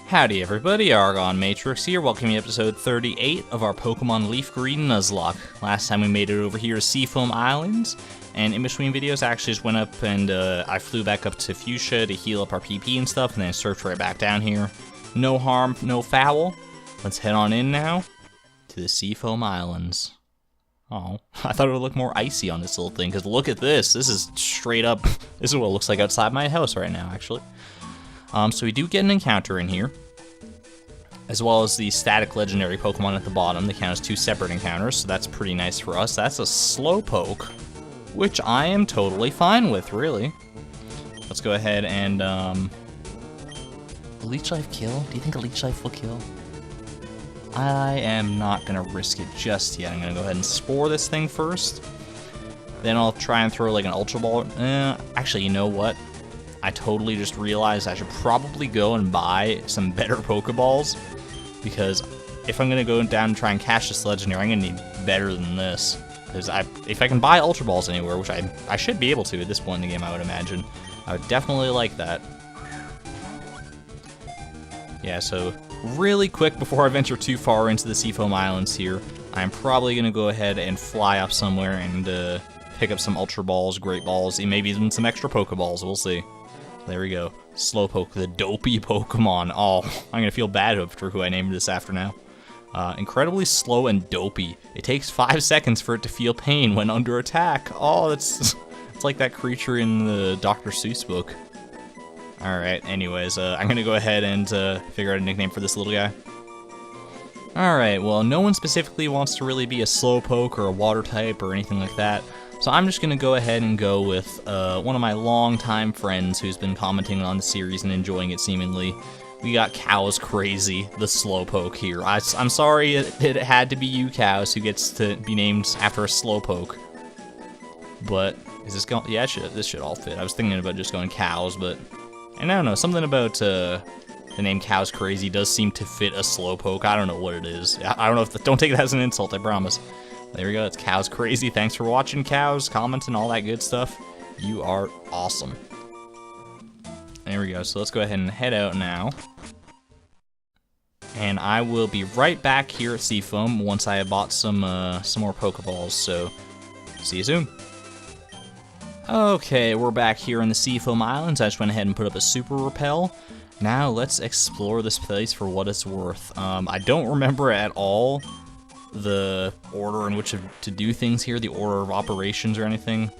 Howdy everybody, ArgonMatrix here, welcoming you to episode 38 of our Pokémon LeafGreen Nuzlocke. Last time we made it over here to Seafoam Islands, and in between videos I actually just went up and I flew back up to Fuchsia to heal up our PP and stuff, and then I surfed right back down here. No harm, no foul. Let's head on in now to the Seafoam Islands. Oh, I thought it would look more icy on this little thing, because look at this. This is straight up, this is what it looks like outside my house right now, actually. So we do get an encounter in here, as well as the static legendary Pokemon at the bottom. They count as two separate encounters, so that's pretty nice for us. That's a Slowpoke, which I am totally fine with, really. Let's go ahead and, Leech Life kill? Do you think a Leech Life will kill? I am not going to risk it just yet. I'm going to go ahead and Spore this thing first. Then I'll try and throw like an Ultra Ball. Actually, you know what? I totally just realized I should probably go and buy some better Pokeballs, because if I'm going to go down and try and catch this legendary, I'm going to need better than this. Because if I can buy Ultra Balls anywhere, which I should be able to at this point in the game, I would imagine, I would definitely like that. Yeah, so really quick before I venture too far into the Seafoam Islands here, I'm probably going to go ahead and fly up somewhere and pick up some Ultra Balls, Great Balls, and maybe even some extra Pokeballs, we'll see. There we go. Slowpoke, the dopey Pokemon. Oh, I'm going to feel bad after who I named this after now. Incredibly slow and dopey. It takes 5 seconds for it to feel pain when under attack. Oh, it's like that creature in the Dr. Seuss book. Alright, anyways, I'm going to go ahead and figure out a nickname for this little guy. Alright, well, no one specifically wants to really be a Slowpoke or a Water type or anything like that. So I'm just going to go ahead and go with one of my longtime friends who's been commenting on the series and enjoying it seemingly. We got Cows Crazy, the Slowpoke here. I'm sorry it had to be you, Cows, who gets to be named after a Slowpoke. But, is this going... Yeah, this should all fit. I was thinking about just going Cows, but... And I don't know, something about the name Cows Crazy does seem to fit a Slowpoke. I don't know what it is. I don't know if... Don't take it as an insult, I promise. There we go, it's Cows Crazy. Thanks for watching, Cows, commenting, all that good stuff. You are awesome. There we go, so let's go ahead and head out now. And I will be right back here at Seafoam once I have bought some more Pokeballs, so see you soon. Okay, we're back here in the Seafoam Islands. I just went ahead and put up a Super Repel. Now let's explore this place for what it's worth. I don't remember at all the order in which to do things here, the order of operations or anything,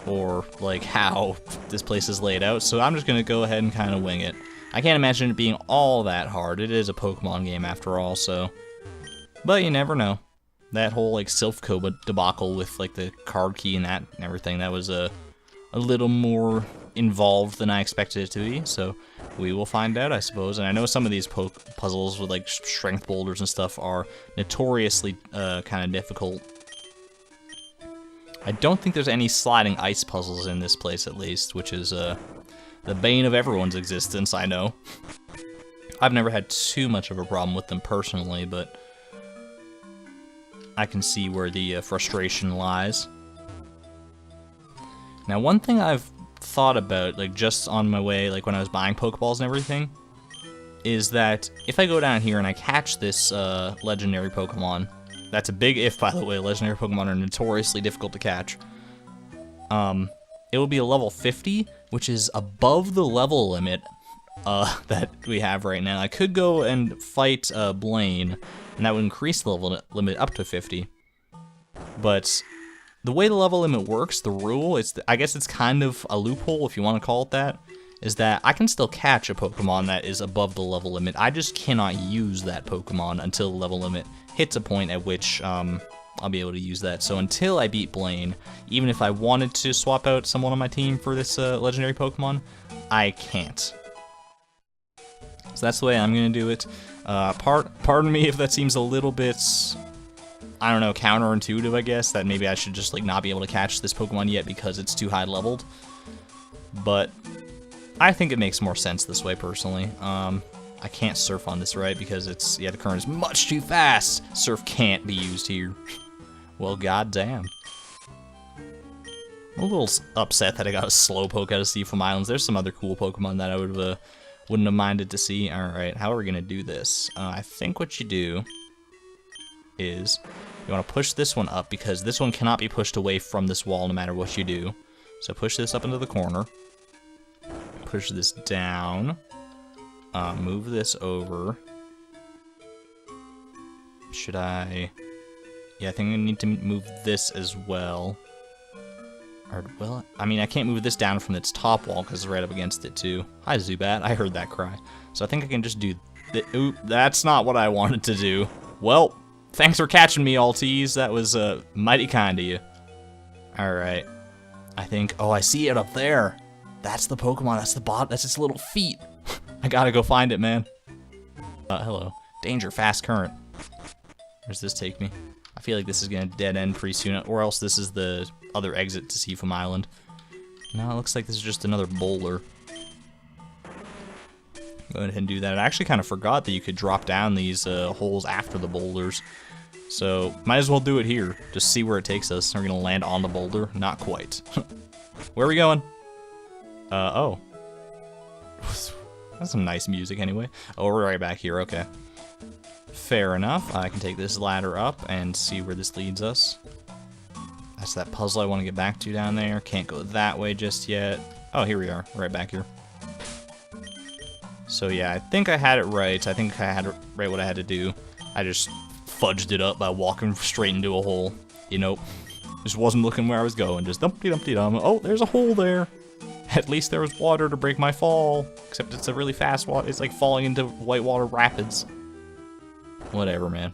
or like how this place is laid out, so I'm just gonna go ahead and kind of wing it. I can't imagine it being all that hard. It is a Pokemon game after all, so, but you never know. That whole like Silphco debacle with like the card key and that and everything, that was a little more involved than I expected it to be, so we will find out, I suppose. And I know some of these puzzles with like strength boulders and stuff are notoriously kind of difficult. I don't think there's any sliding ice puzzles in this place, at least, which is the bane of everyone's existence, I know. I've never had too much of a problem with them personally, but I can see where the frustration lies. Now, one thing I've thought about, like just on my way, like when I was buying Pokeballs and everything, is that if I go down here and I catch this legendary Pokemon, that's a big if, by the way, legendary Pokemon are notoriously difficult to catch, it will be a level 50, which is above the level limit that we have right now. I could go and fight Blaine, and that would increase the level limit up to 50, but the way the level limit works, the rule, I guess it's kind of a loophole, if you want to call it that, is that I can still catch a Pokemon that is above the level limit. I just cannot use that Pokemon until the level limit hits a point at which I'll be able to use that. So until I beat Blaine, even if I wanted to swap out someone on my team for this legendary Pokemon, I can't. So that's the way I'm going to do it. Pardon me if that seems a little bit, I don't know, counterintuitive, I guess, that maybe I should just like not be able to catch this Pokemon yet because it's too high leveled. But I think it makes more sense this way, personally. I can't surf on this, right, because it's, yeah, the current is much too fast. Surf can't be used here. Well, goddamn. I'm a little upset that I got a Slowpoke out of Seafoam Islands. There's some other cool Pokemon that I would have Wouldn't have minded to see. Alright, how are we going to do this? I think what you do is you want to push this one up because this one cannot be pushed away from this wall no matter what you do. So push this up into the corner. Push this down. Move this over. Should I... Yeah, I think I need to move this as well. Or, well, I mean, I can't move this down from its top wall because it's right up against it, too. Hi, Zubat. I heard that cry. So I think I can just do... Oop, that's not what I wanted to do. Well, thanks for catching me, Altees. That was mighty kind of you. Alright. I think... Oh, I see it up there. That's the Pokemon. That's the bot. That's its little feet. I gotta go find it, man. Hello. Danger, fast current. Where's this take me? I feel like this is gonna dead end pretty soon, or else this is the other exit to Seafoam Island. No, it looks like this is just another boulder. Go ahead and do that. I actually kind of forgot that you could drop down these holes after the boulders. So, might as well do it here. Just see where it takes us. Are we gonna land on the boulder? Not quite. Where are we going? Oh. That's some nice music anyway. Oh, we're right back here, okay. Fair enough. I can take this ladder up and see where this leads us. That's that puzzle I want to get back to down there. Can't go that way just yet. Oh, here we are. Right back here. So yeah, I think I had it right. I think I had it right what I had to do. I just fudged it up by walking straight into a hole. You know, just wasn't looking where I was going. Just dumpty-dumpty-dum. Oh, there's a hole there. At least there was water to break my fall. Except it's a really fast water. It's like falling into whitewater rapids. Whatever, man.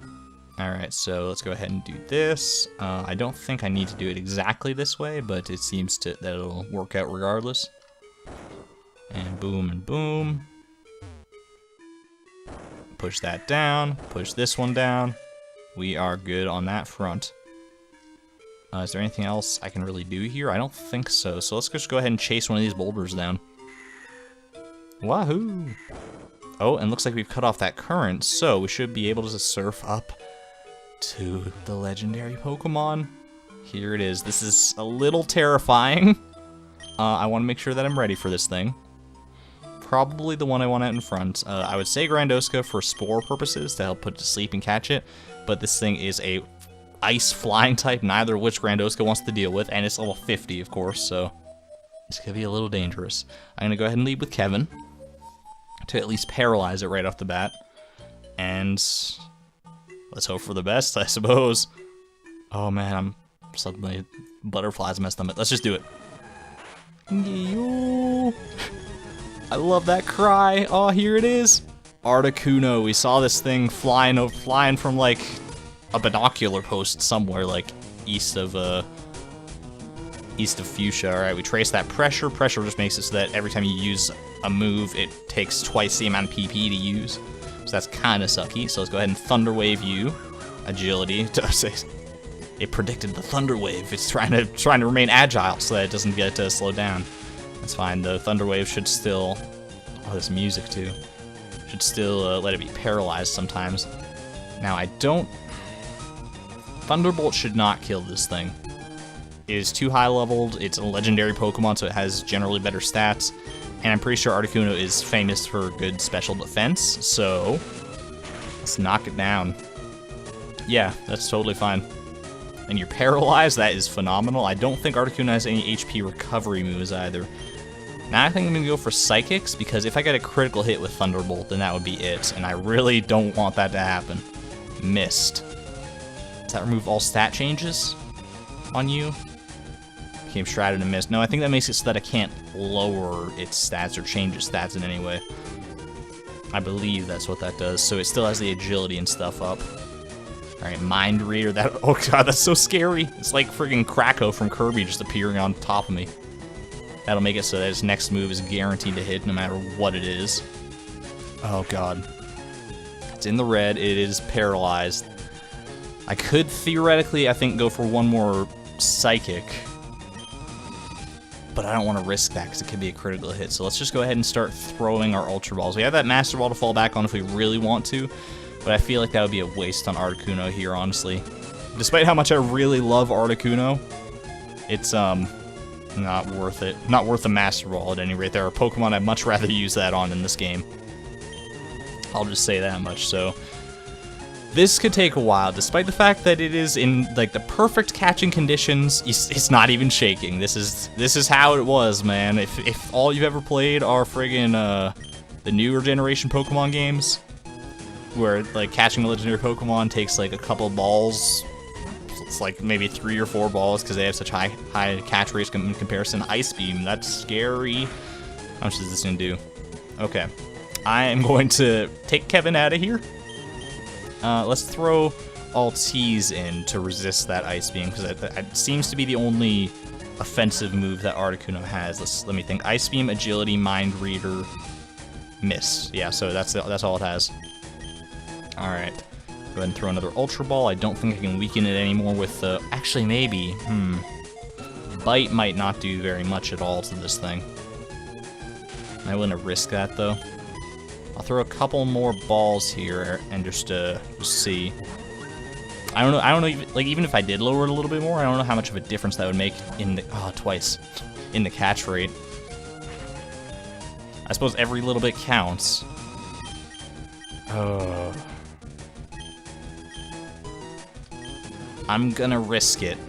Alright, so let's go ahead and do this. I don't think I need to do it exactly this way, but it seems that it'll work out regardless. And boom and boom. Push that down. Push this one down. We are good on that front. Is there anything else I can really do here? I don't think so. So let's just go ahead and chase one of these boulders down. Wahoo! Oh, and looks like we've cut off that current, so we should be able to surf up to the legendary Pokemon. Here it is. This is a little terrifying. I want to make sure that I'm ready for this thing. Probably the one I want out in front. I would say Grandoska for spore purposes to help put it to sleep and catch it, but this thing is a ice flying type, neither of which Grandoska wants to deal with, and it's level 50, of course, so it's gonna be a little dangerous. I'm gonna go ahead and lead with Kevin to at least paralyze it right off the bat, and let's hope for the best, I suppose. Oh man, I'm suddenly butterflies in my stomach. Let's just do it. I love that cry. Oh, here it is. Articuno. We saw this thing flying from like a binocular post somewhere, like east of Fuchsia. All right, we trace that pressure. Pressure just makes it so that every time you use a move, it takes twice the amount of PP to use. So that's kind of sucky. So let's go ahead and Thunder Wave you. Agility. It predicted the Thunder Wave. It's trying to remain agile so that it doesn't get slowed down. That's fine. The Thunder Wave should still... Oh, this music too. Should still let it be paralyzed sometimes. Now I don't... Thunderbolt should not kill this thing. It is too high leveled. It's a legendary Pokemon, so it has generally better stats. And I'm pretty sure Articuno is famous for good special defense, so let's knock it down. Yeah, that's totally fine. And you're paralyzed, that is phenomenal. I don't think Articuno has any HP recovery moves either. Now I think I'm going to go for Psychics, because if I get a critical hit with Thunderbolt, then that would be it. And I really don't want that to happen. Missed. Does that remove all stat changes on you? Became shrouded and missed. No, I think that makes it so that I can't lower its stats or change its stats in any way. I believe that's what that does. So it still has the agility and stuff up. Alright, Mind Reader. That, oh god, that's so scary. It's like friggin' Krakow from Kirby just appearing on top of me. That'll make it so that its next move is guaranteed to hit no matter what it is. Oh god. It's in the red. It is paralyzed. I could theoretically, I think, go for one more Psychic. But I don't want to risk that because it could be a critical hit. So let's just go ahead and start throwing our Ultra Balls. We have that Master Ball to fall back on if we really want to. But I feel like that would be a waste on Articuno here, honestly. Despite how much I really love Articuno, it's Not worth it. Not worth the Master Ball at any rate. There are Pokemon I'd much rather use that on in this game. I'll just say that much. So this could take a while, despite the fact that it is in like the perfect catching conditions. It's not even shaking. This is how it was, man. If all you've ever played are friggin' the newer generation Pokemon games, where like catching a legendary Pokemon takes like a couple balls, it's like maybe 3 or 4 balls because they have such high catch rates in comparison. Ice Beam, that's scary. How much is this gonna do? Okay, I am going to take Kevin out of here. Let's throw Altiz in to resist that Ice Beam, because that seems to be the only offensive move that Articuno has. Let me think. Ice Beam, Agility, Mind Reader, Miss. Yeah, so that's all it has. Alright. Go ahead and throw another Ultra Ball. I don't think I can weaken it anymore with the... Actually, maybe. Bite might not do very much at all to this thing. I wouldn't risk that, though. I'll throw a couple more balls here and just see. I don't know, like, even if I did lower it a little bit more, I don't know how much of a difference that would make in the... Oh, twice. In the catch rate. I suppose every little bit counts. Oh. I'm gonna risk it.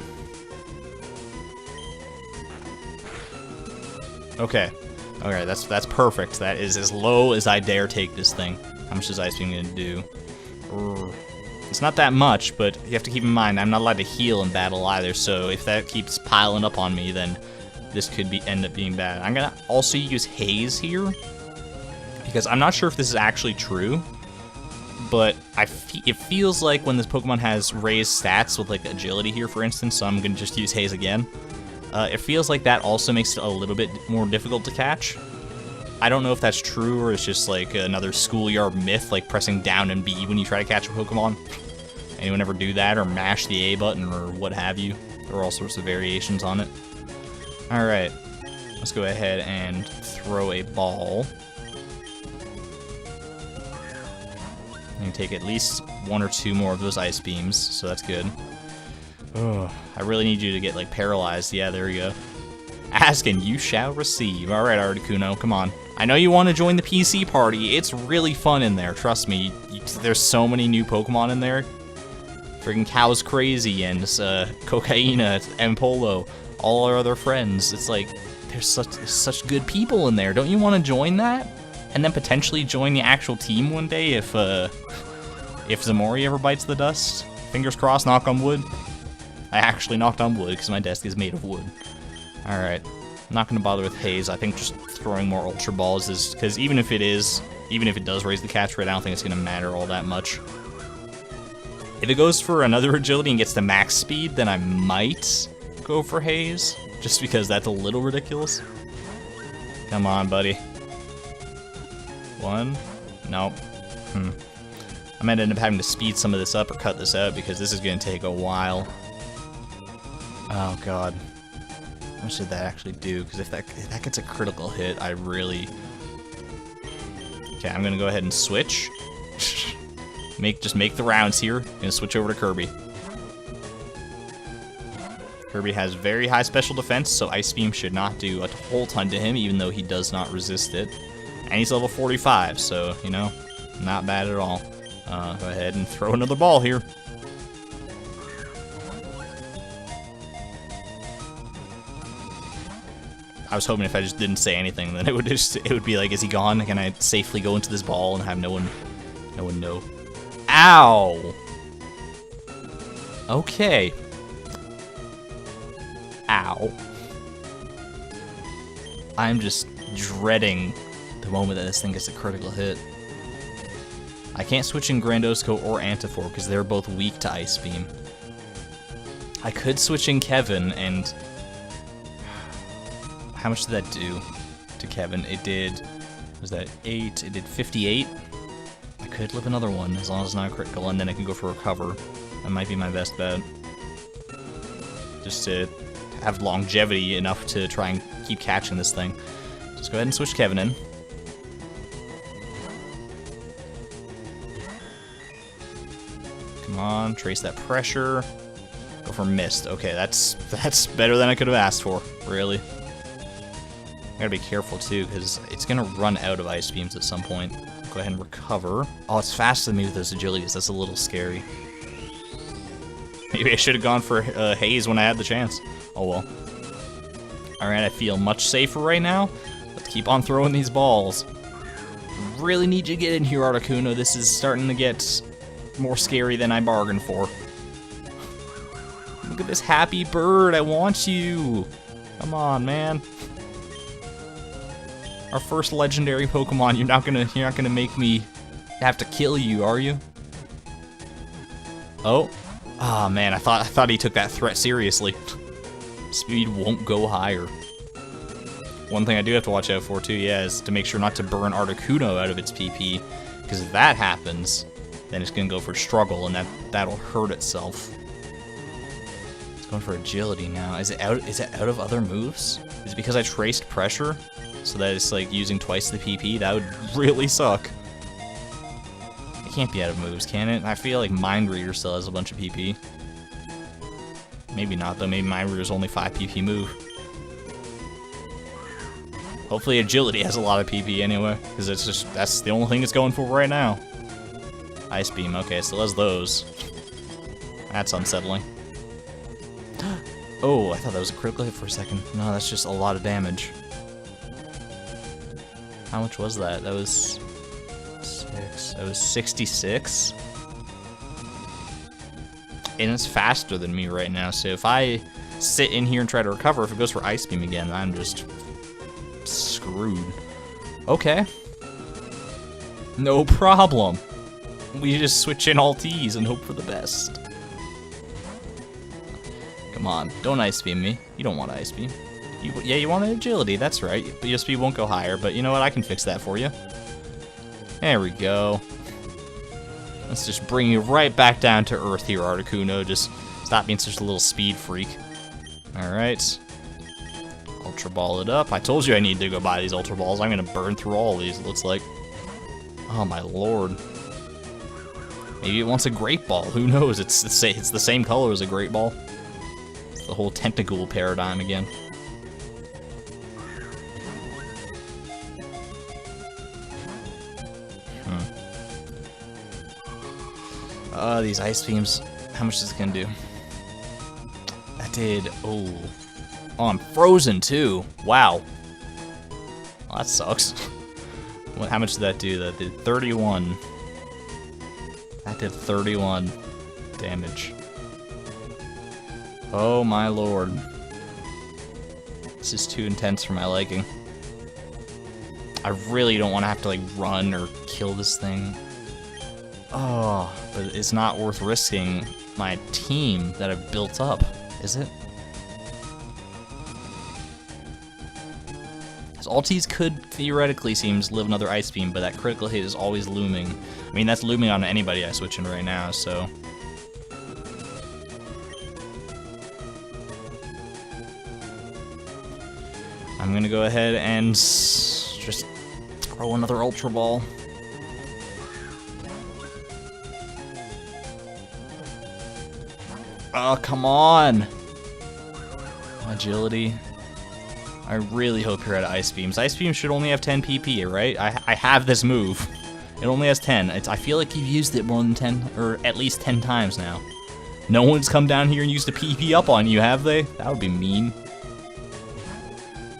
Okay. Okay, that's perfect. That is as low as I dare take this thing. How much is Ice Beam gonna do? It's not that much, but you have to keep in mind, I'm not allowed to heal in battle either, so if that keeps piling up on me, then this could end up being bad. I'm gonna also use Haze here, because I'm not sure if this is actually true, but it feels like when this Pokemon has raised stats with like agility here, for instance, so I'm gonna just use Haze again. It feels like that also makes it a little bit more difficult to catch. I don't know if that's true or it's just like another schoolyard myth, like pressing down and B when you try to catch a Pokemon. Anyone ever do that or mash the A button or what have you? There are all sorts of variations on it. Alright, let's go ahead and throw a ball. I can take at least 1 or 2 more of those Ice Beams, so that's good. Oh, I really need you to get, like, paralyzed. Yeah, there we go. Ask and you shall receive. Alright, Articuno, come on. I know you want to join the PC party. It's really fun in there, trust me. There's so many new Pokemon in there. Friggin' Cow's Crazy and Cocaina and Polo. All our other friends. It's like, there's such good people in there. Don't you want to join that? And then potentially join the actual team one day if Zamori ever bites the dust? Fingers crossed, knock on wood. I actually knocked on wood because my desk is made of wood. Alright, I'm not going to bother with Haze. I think just throwing more Ultra Balls is... Because even if it does raise the catch rate, I don't think it's going to matter all that much. If it goes for another Agility and gets to max speed, then I might go for Haze. Just because that's a little ridiculous. Come on, buddy. 1? Nope. I might end up having to speed some of this up or cut this out because this is going to take a while. Oh, God. How much did that actually do? Because if that gets a critical hit, I really... Okay, I'm going to go ahead and switch. Just make the rounds here. I'm going to switch over to Kirby. Kirby has very high special defense, so Ice Beam should not do a whole ton to him, even though he does not resist it. And he's level 45, so, you know, not bad at all. Go ahead and throw another ball here. I was hoping if I just didn't say anything, then it would be like, is he gone? Can I safely go into this ball and have no one know? Ow! Okay. Ow. I'm just dreading the moment that this thing gets a critical hit. I can't switch in Grandosco or Antifor because they're both weak to Ice Beam. I could switch in Kevin and... How much did that do to Kevin? It did... Was that 8? It did 58? I could live another one as long as it's not critical, and then I can go for Recover. That might be my best bet. Just to have longevity enough to try and keep catching this thing. Just go ahead and switch Kevin in. Come on, trace that pressure. Go Go for Mist. Okay, that's better than I could have asked for. Really. I gotta be careful too, because it's gonna run out of Ice Beams at some point. Go ahead and recover. Oh, it's faster than me with those agilities. That's a little scary. Maybe I should have gone for Haze when I had the chance. Oh well. Alright, I feel much safer right now. Let's keep on throwing these balls. Really need you to get in here, Articuno. This is starting to get more scary than I bargained for. Look at this happy bird. I want you. Come on, man. Our first legendary Pokemon. You're not gonna make me have to kill you, are you? Oh. Ah, man. I thought he took that threat seriously. Speed won't go higher. One thing I do have to watch out for too, yeah, is to make sure not to burn Articuno out of its PP, because if that happens, then it's gonna go for Struggle, and that'll hurt itself. It's going for Agility now. Is it out of other moves? Is it because I traced Pressure, so that it's like using twice the PP? That would really suck. It can't be out of moves, can it? I feel like Mind Reader still has a bunch of PP. Maybe not though. Maybe Mind Reader's only 5 PP move. Hopefully Agility has a lot of PP anyway, because that's the only thing it's going for right now. Ice Beam, okay, so has those. That's unsettling. Oh, I thought that was a critical hit for a second. No, that's just a lot of damage. How much was that? That was 6. That was 66. And it's faster than me right now, so if I sit in here and try to recover, if it goes for Ice Beam again, I'm just screwed. Okay. No problem. We just switch in Alt-E's and hope for the best. Come on, don't Ice Beam me. You don't want Ice Beam. Yeah, you want an Agility, that's right. But your speed won't go higher, but you know what? I can fix that for you. There we go. Let's just bring you right back down to earth here, Articuno. Just stop being such a little speed freak. Alright. Ultra Ball it up. I told you I needed to go buy these Ultra Balls. I'm gonna burn through all of these, it looks like. Oh my lord. Maybe it wants a Great Ball. Who knows? It's the same color as a Great Ball. It's the whole Tentacool paradigm again. These Ice Beams, how much is it gonna do? That did, oh, I'm frozen too. Wow. Well, that sucks. How much did that do? That did 31. That did 31 damage. Oh my lord. This is too intense for my liking. I really don't want to have to like run or kill this thing. Oh, but it's not worth risking my team that I've built up, is it? Because Altis could theoretically seems live another Ice Beam, but that critical hit is always looming. I mean, that's looming on anybody I switch in right now, so... I'm gonna go ahead and just throw another Ultra Ball. Oh, come on! Agility. I really hope you're at Ice Beams. Ice Beams should only have 10 PP, right? I have this move. It only has 10. I feel like you've used it more than 10, or at least 10 times now. No one's come down here and used a PP up on you, have they? That would be mean.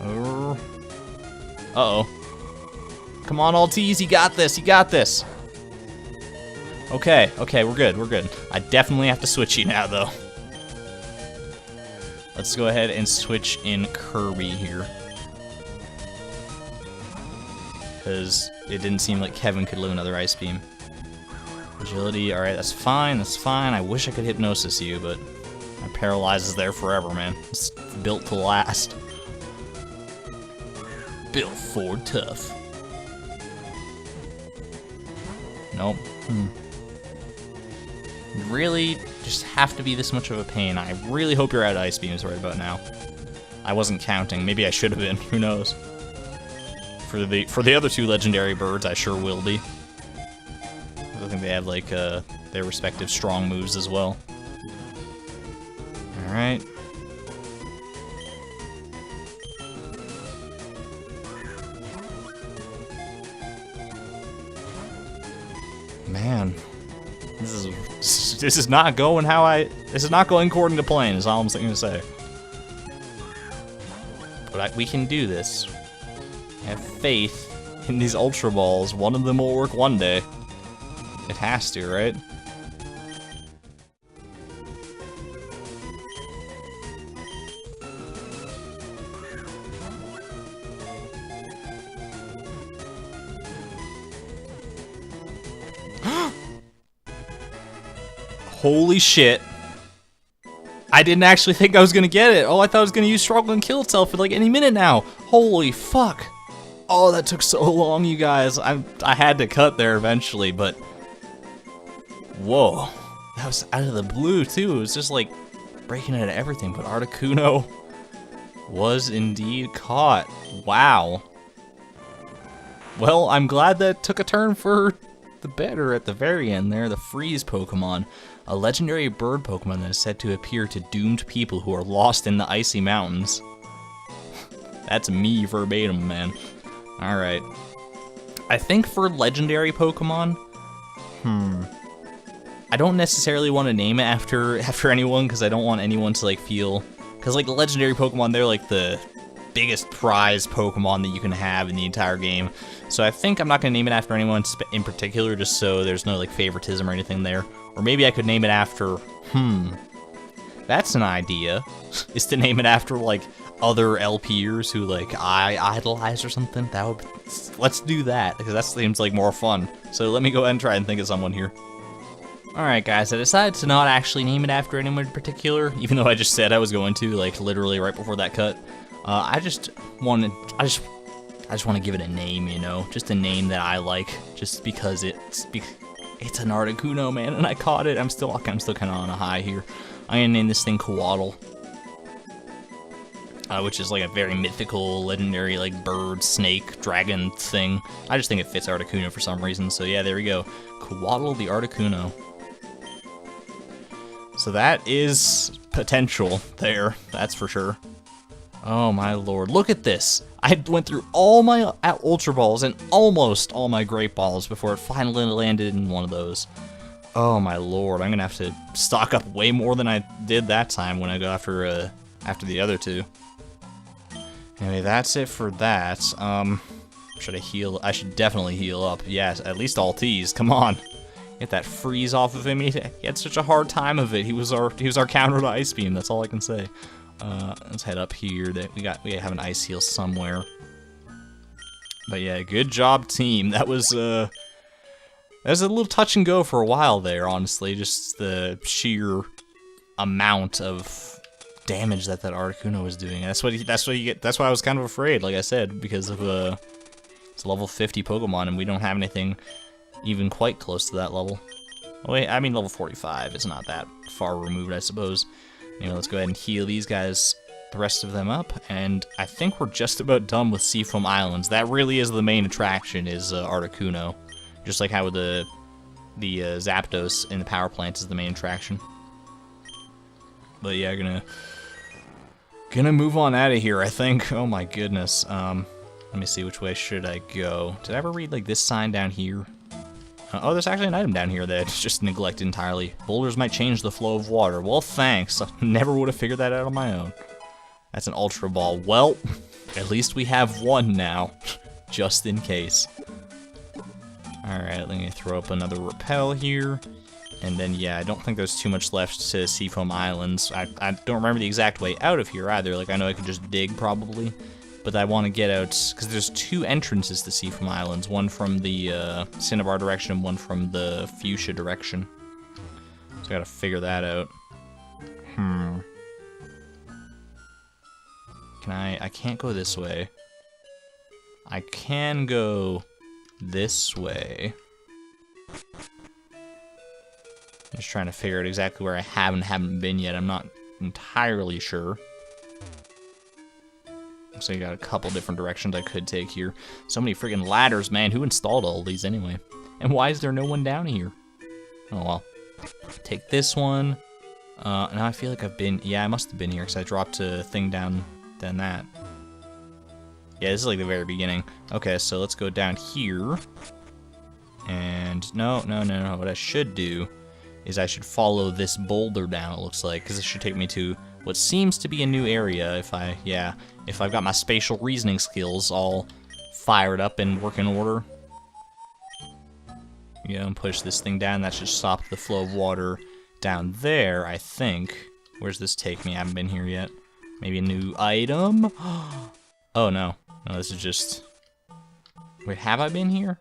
Uh-oh. Come on, Altis, you got this, you got this. Okay, we're good, we're good. I definitely have to switch you now, though. Let's go ahead and switch in Kirby here. Because it didn't seem like Kevin could live another Ice Beam. Agility, alright, that's fine, that's fine. I wish I could Hypnosis you, but my Paralyze is there forever, man. It's built to last. Built for tough. Nope. Really just have to be this much of a pain. I really hope you're out of Ice Beams right about now. I wasn't counting. Maybe I should have been. Who knows? For the other two legendary birds, I sure will be. I think they have like their respective strong moves as well. Alright. Man, this is not going this is not going according to plan, is all I'm gonna say. But we can do this. I have faith in these Ultra Balls. One of them will work one day. It has to, right? Holy shit. I didn't actually think I was gonna get it. Oh, I thought I was gonna use Struggle and Kill Itself for like any minute now. Holy fuck. Oh, that took so long, you guys. I had to cut there eventually, but... Whoa. That was out of the blue, too. It was just like breaking out of everything, but Articuno was indeed caught. Wow. Well, I'm glad that took a turn for the better at the very end there. The Freeze Pokemon. A legendary bird Pokemon that is said to appear to doomed people who are lost in the icy mountains. That's me verbatim, man. Alright. I think for legendary Pokemon, I don't necessarily want to name it after anyone, because I don't want anyone to like feel... Because like the legendary Pokemon, they're like the biggest prize Pokemon that you can have in the entire game. So I think I'm not going to name it after anyone in particular, just so there's no like favoritism or anything there. Or maybe I could name it after, that's an idea, is to name it after like other LPers who like I idolize or something. That would, let's do that, because that seems like more fun. So let me go ahead and try and think of someone here. Alright guys, I decided to not actually name it after anyone in particular, even though I just said I was going to, like literally right before that cut. I just want to give it a name, you know, just a name that I like, just because it's an Articuno, man, and I caught it. I'm still kind of on a high here. I'm gonna name this thing Coatl, which is like a very mythical, legendary, like bird, snake, dragon thing. I just think it fits Articuno for some reason. So yeah, there we go, Coatl the Articuno. So that is potential there, that's for sure. Oh my lord, look at this. I went through all my Ultra Balls and almost all my Great Balls before it finally landed in one of those. Oh my lord, I'm gonna have to stock up way more than I did that time when I go after the other two. Anyway, that's it for that. Should I heal? I should definitely heal up. Yes, at least all T's, come on. Get that freeze off of him. He had such a hard time of it. He was our counter to Ice Beam, that's all I can say. Let's head up here. We have an Ice Heal somewhere. But yeah, good job, team. That was a little touch and go for a while there, honestly. Just the sheer amount of damage that Articuno was doing. That's what you get. That's why I was kind of afraid, like I said, because of it's a level 50 Pokemon, and we don't have anything even quite close to that level. Oh, wait, I mean level 45. It's not that far removed, I suppose. Anyway, let's go ahead and heal these guys, the rest of them up, and I think we're just about done with Seafoam Islands. That really is the main attraction, is Articuno. Just like how the Zapdos in the power plant is the main attraction. But yeah, gonna move on out of here, I think. Oh my goodness. Let me see, which way should I go? Did I ever read like this sign down here? Oh, there's actually an item down here that's just neglected entirely. Boulders might change the flow of water. Well, thanks. I never would have figured that out on my own. That's an Ultra Ball. Well, at least we have one now, just in case. Alright, let me throw up another Repel here. And then, yeah, I don't think there's too much left to Seafoam Islands. I don't remember the exact way out of here either. Like, I know I could just dig, probably. But I want to get out, because there's two entrances to Seafoam Islands. One from the Cinnabar direction and one from the Fuchsia direction. So I gotta figure that out. I can't go this way. I can go this way. I'm just trying to figure out exactly where I haven't been yet. I'm not entirely sure. So you got a couple different directions I could take here. So many freaking ladders, man. Who installed all these anyway? And why is there no one down here? Oh well. Take this one. Now I feel like I've been... Yeah, I must have been here, because I dropped a thing down that. Yeah, this is like the very beginning. Okay, so let's go down here. And no. What I should do is I should follow this boulder down, it looks like, because it should take me to what seems to be a new area if I've got my spatial reasoning skills all fired up and work in order. Yeah, and push this thing down. That should stop the flow of water down there, I think. Where's this take me? I haven't been here yet. Maybe a new item? Oh, no. No, this is just... Wait, have I been here?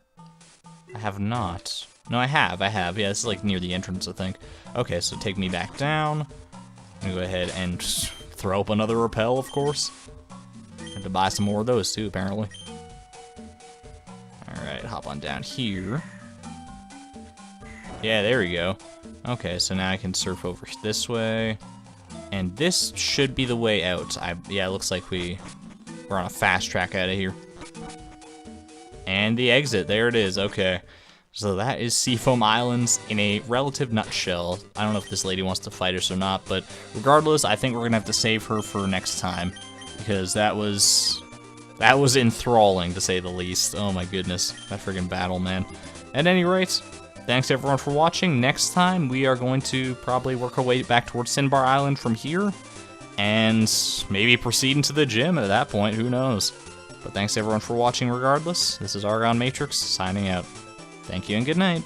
I have not. No, I have. Yeah, this is like near the entrance, I think. Okay, so take me back down. I'm gonna go ahead and throw up another repel, of course. I have to buy some more of those, too, apparently. Alright, hop on down here. Yeah, there we go. Okay, so now I can surf over this way. And this should be the way out. Yeah, it looks like we're on a fast track out of here. And the exit, there it is, okay. So that is Seafoam Islands in a relative nutshell. I don't know if this lady wants to fight us or not, but regardless, I think we're gonna have to save her for next time. Because that was enthralling, to say the least. Oh my goodness, that friggin' battle, man. At any rate, thanks everyone for watching. Next time, we are going to probably work our way back towards Cinnabar Island from here, and maybe proceed into the gym at that point, who knows. But thanks everyone for watching regardless. This is ArgonMatrix, signing out. Thank you and good night.